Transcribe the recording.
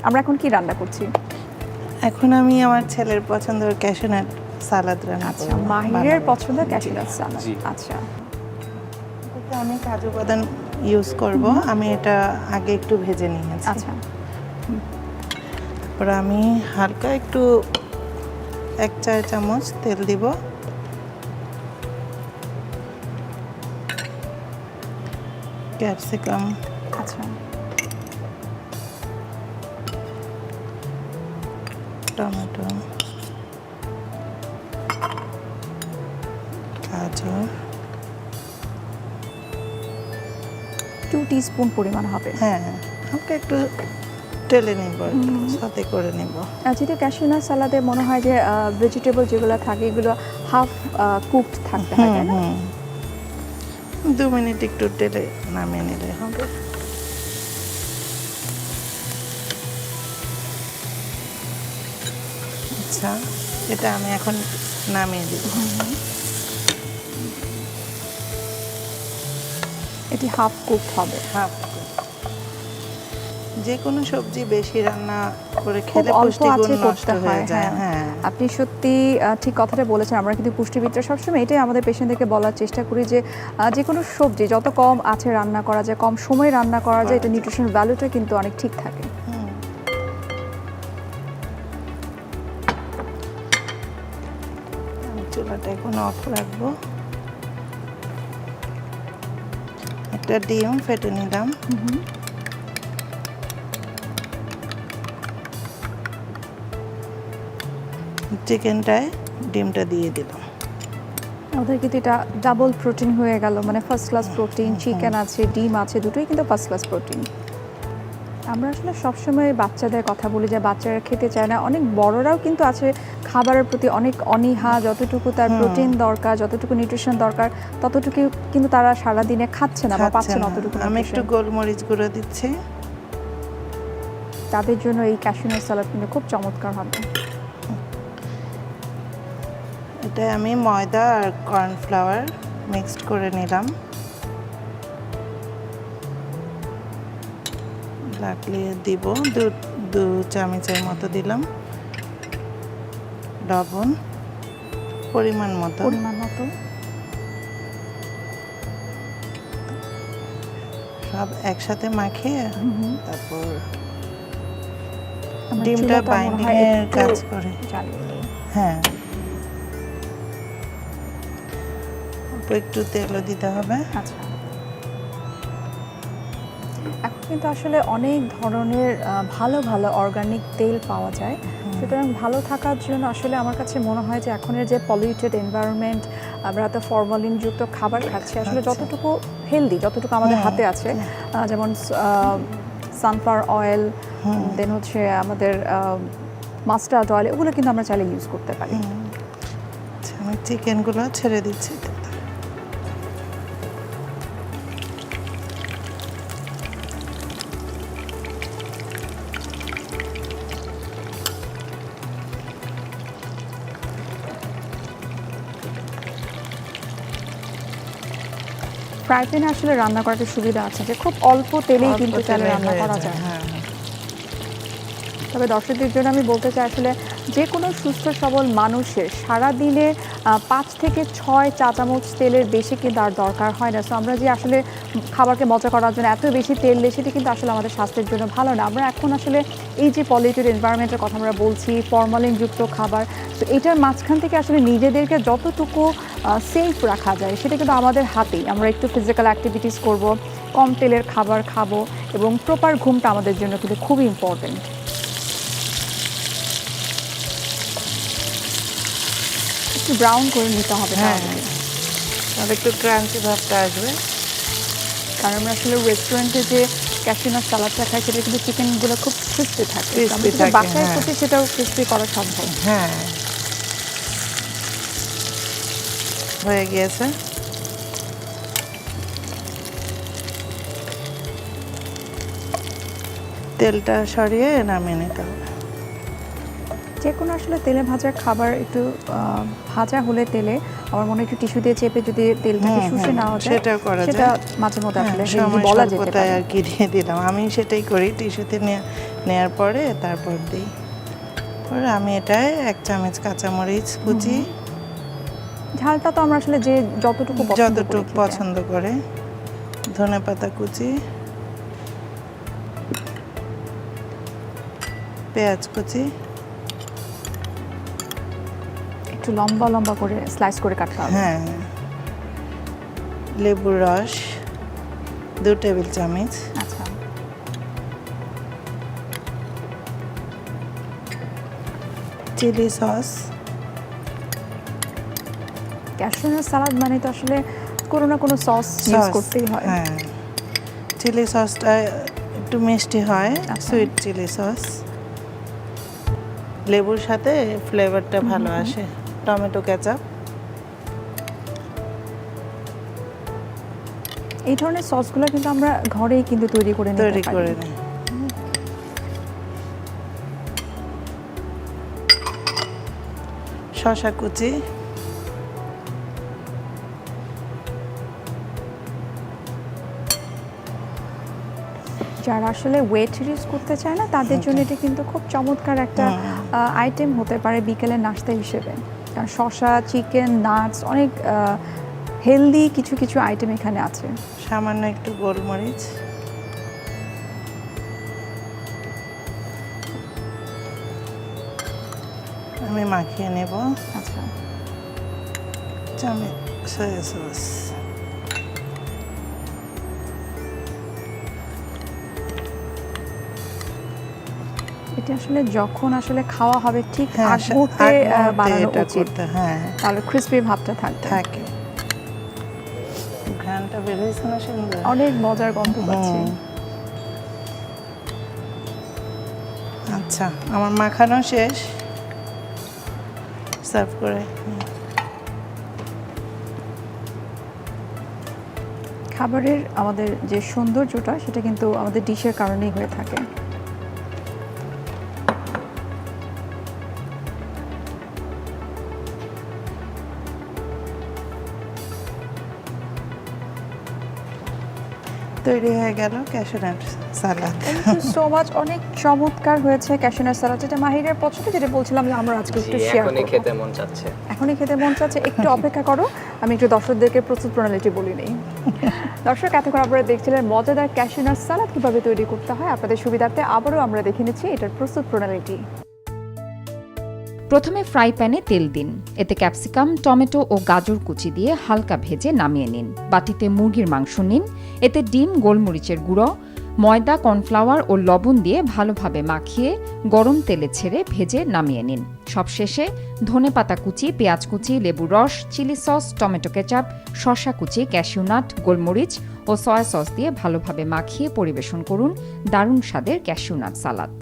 আমরা এখন কি রান্না করছি? এখন আমি আমার ছেলের পছন্দের ক্যাশনাট সালাদ রান্না আচ্ছা, করব। মাহিরের পছন্দের ক্যাশনাট সালাদ। জি। আচ্ছা, এটাতে আমি কাজু বাদাম ইউজ করব। আমি এটা আগে একটু ভেজে নিয়েছি। আচ্ছা, তারপর আমি হালকা একটু 1 চা চামচ তেল দিব। ক্যাপসিকাম, আচ্ছা, টমেটো, গাজর, 2 টিস্পুন পরিমাণ হবে। হ্যাঁ হালকা একটু টেলে নিব, সাথে করে নিব। যেহেতু ক্যাশনাট সালাদে মনে হয় যে ভেজিটেবল যেগুলো থাকে এগুলো হাফ কুকড থাকতে হয়, তাই না? 2 মিনিট একটু টেলে নামিয়ে নিলে হবে। আচ্ছা, এটা আমি এখন নামিয়ে দিব। এটি হাফ কুকড হবে। হাফ যে কোনো সবজি বেশি রান্না করে খুব খেলে অল্প পুষ্টিগুণ আঁচে নষ্ট করতে হয়ে হয়। যায়। হ্যাঁ, হ্যাঁ, আপনি সত্যি ঠিক কথাটা বলেছেন। আমরা কিন্তু পুষ্টিবিদরা সবসময় এটাই আমাদের পেশেন্টদেরকে বলার চেষ্টা করি যে যে কোনো সবজি যত কম আঁচে রান্না করা যায়, কম সময়ে রান্না করা যায়, এটা নিউট্রিশন ভ্যালুটা কিন্তু অনেক ঠিক থাকে। আমি চুলাটা এখন অফ রাখবো। একটা ডিম ফেটে নিলাম। চিকেনটায় ডিমটা দিয়ে দিলাম। আমাদের কিন্তু এটা ডাবল প্রোটিন হয়ে গেল, মানে ফার্স্ট ক্লাস প্রোটিন। চিকেন আছে, ডিম আছে, দুটোই কিন্তু ফার্স্ট ক্লাস প্রোটিন। আমরা আসলে সবসময় বাচ্চাদের কথা বলি যে বাচ্চারা খেতে চায় না, অনেক বড়রাও কিন্তু আছে খাবারের প্রতি অনেক অনীহা। যতটুকু তার প্রোটিন দরকার, যতটুকু নিউট্রিশন দরকার, ততটুকু কিন্তু তারা সারাদিনে খাচ্ছে না বা পাচ্ছে না অতটুকু আমি একটু nutrition। গোলমরিচ গুঁড়ো দিচ্ছি। তাদের জন্য এই ক্যাশনাট সালাদ কিন্তু খুব চমৎকার হবে। এটা আমি ময়দা আর কর্নফ্লাওয়ার মিক্সড করে নিলাম। লাগলে দিব, দু চামচের মতো দিলাম। লবণ পরিমাণ মতো। সব একসাথে মাখিয়ে তারপর ডিমটা বাইন্ডিং এর কাজ করে। হ্যাঁ, অল্প একটু তেলও দিতে হবে। আচ্ছা, এখন কিন্তু আসলে অনেক ধরনের ভালো ভালো অর্গানিক তেল পাওয়া যায়। সুতরাং ভালো থাকার জন্য আসলে আমার কাছে মনে হয় যে এখনের যে পলিউটেড এনভায়রনমেন্ট, আমরা তো ফরমালিনযুক্ত খাবার খাচ্ছি, আসলে যতটুকু হেলদি, যতটুকু আমাদের হাতে আছে, যেমন সানফ্লাওয়ার অয়েল, দেন হচ্ছে আমাদের মাস্টার্ড অয়েল, এগুলো কিন্তু আমরা চাইলে ইউজ করতে পারি। আচ্ছা, আমি চিকেনগুলো ছেড়ে দিচ্ছি। ফ্রাই প্যানে আসলে রান্না করার সুবিধা আছে যে খুব অল্প তেলেই কিন্তু চাইলে রান্না করা যায়। তবে দর্শকদের জন্য আমি বলতে চাই আসলে যে কোনো সুস্থ সবল মানুষের সারাদিনে 5 থেকে 6 চা চামচ তেলের বেশি কিন্তু আর দরকার হয় না। সো আমরা যে আসলে খাবারকে মজা করার জন্য এত বেশি তেল দিই, সেটা কিন্তু আসলে আমাদের স্বাস্থ্যের জন্য ভালো না। আমরা এখন আসলে এই যে পলিউটেড এনভায়রনমেন্টের কথা আমরা বলছি, ফরমালিনযুক্ত খাবার, তো এটার মাঝখান থেকে আসলে নিজেদেরকে যতটুকু সেফ রাখা যায় সেটা কিন্তু আমাদের হাতেই। আমরা একটু ফিজিক্যাল অ্যাক্টিভিটিস করব, কম তেলের খাবার খাবো, এবং প্রপার ঘুমটা আমাদের জন্য কিন্তু খুবই ইম্পর্টেন্ট। একটু ব্রাউন করে নিতে হবে। হ্যাঁ, তাহলে একটু ক্রাঞ্চি ভাবটা আসবে। কারণ আমরা আসলে রেস্টুরেন্টে যে ক্যাশনাট সালাদটা খাই, সেটা কিন্তু চিকেনগুলো খুব ক্রিস্পি থাকে। বাসায় করতে সেটাও ক্রিস্পি করা সম্ভব। হ্যাঁ, হয়ে গিয়েছে। তেলটা সরিয়ে নামিয়ে নিতে হবে। যে কোনো আসলে তেলে ভাজা খাবার একটু ভাজা হলে তেলে আমার মনে হয় একটু টিস্যু দিয়ে চেপে যদি তেলটাকে শুষে নেওয়া যায় সেটাও করা সেটা যায়। মাঝে মধ্যে আসলে হেলদি সময় বলা যেতে স্বল্পতায় পারে। আর কি দিয়ে দিলাম, আমি সেটাই করি, টিস্যুতে নেওয়ার পরে তারপর দিই। পরে আমি এটায় 1 চামচ কাঁচামরিচ কুচি, ঝালটা তো আমরা আসলে যে যতটুকু পছন্দ করে, ধনেপাতা কুচি, পেঁয়াজ কুচি, একটু লম্বা লম্বা করে স্লাইস করে কাটতে হবে। হ্যাঁ, লেবুর রস 2 টেবিল চামচ, আচ্ছা, চিলি সস। ক্যাশিউ সালাদ মানে তো আসলে কোনো না কোনো সস ইউজ করতেই হয়। হ্যাঁ, চিলি সসটা একটু মিষ্টি হয়, সুইট চিলি সস। লেবুর সাথে ফ্লেভারটা ভালো আসে। Tomato ketchup. এই ধরনের সসগুলো কিন্তু আমরা ঘরেই কিন্তু তৈরি করে নিতে পারি। নিই। শসা কুচি, যারা আসলে ওয়েট রিডিউস করতে চায় না তাদের জন্য এটা কিন্তু খুব চমৎকার একটা আইটেম হতে পারে বিকেলের নাস্তা হিসেবে। কারণ শসা, চিকেন, নাটস, অনেক হেলদি কিছু কিছু আইটেম এখানে আছে। সামান্য একটু গোলমরিচ, আমি মাখিয়ে নেব। আচ্ছা, চামচ সয়া সস, এটা আসলে যখন আসলে খাওয়া হবে ঠিক আগ মুহূর্তে বানানো উচিত, তাহলে ক্রিসপি ভাবটা থাকে। ঘ্রাণটা বের হয়েছে না সুন্দর, অনেক মজার গন্ধ পাচ্ছি। আচ্ছা, আমার মাখানো শেষ, সার্ভ করে। খাবারের আমাদের যে সৌন্দর্যটা সেটা কিন্তু আমাদের ডিশের কারণেই হয়ে থাকে। তৈরি হয়ে গেল cashew nut salad. Thank you so much, অনেক চমৎকার হয়েছে ক্যাশিউ নাট সালাদ। এটা মাহিরের পছন্দ, যেটা বলছিলাম যে আমরা আজকে একটু শেয়ার করব। এখনই খেতে মন চাচ্ছে, একটু অপেক্ষা করো, আমি একটু দর্শকদেরকে প্রস্তুত প্রণালীটি বলি নেই। দর্শক, এতক্ষণ আপনারা দেখছিলেন মজাদার ক্যাশিউ নাট সালাদ কিভাবে তৈরি করতে হয়। আপনাদের সুবিধার্থে আবারও আমরা দেখে নিচ্ছি এটার প্রস্তুত প্রণালীটি। প্রথমে ফ্রাই প্যানে তেল দিন, এতে ক্যাপসিকাম, টমেটো ও গাজর কুচি দিয়ে হালকা ভেজে নামিয়ে নিন। বাটিতে মুরগির মাংস নিন, এতে ডিম, গোলমরিচের গুঁড়ো, ময়দা, কর্নফ্লাওয়ার ও লবণ দিয়ে ভালোভাবে মাখিয়ে গরম তেলে ছেড়ে ভেজে নামিয়ে নিন। সবশেষে ধনেপাতা কুচি, পেঁয়াজ কুচি, লেবুর রস, চিলি সস, টমেটো কেচাপ, শসা কুচি, ক্যাশিউ নাট, গোলমরিচ ও সয়া সস দিয়ে ভালোভাবে মাখিয়ে পরিবেশন করুন দারুণ স্বাদের ক্যাশিউ নাট সালাদ।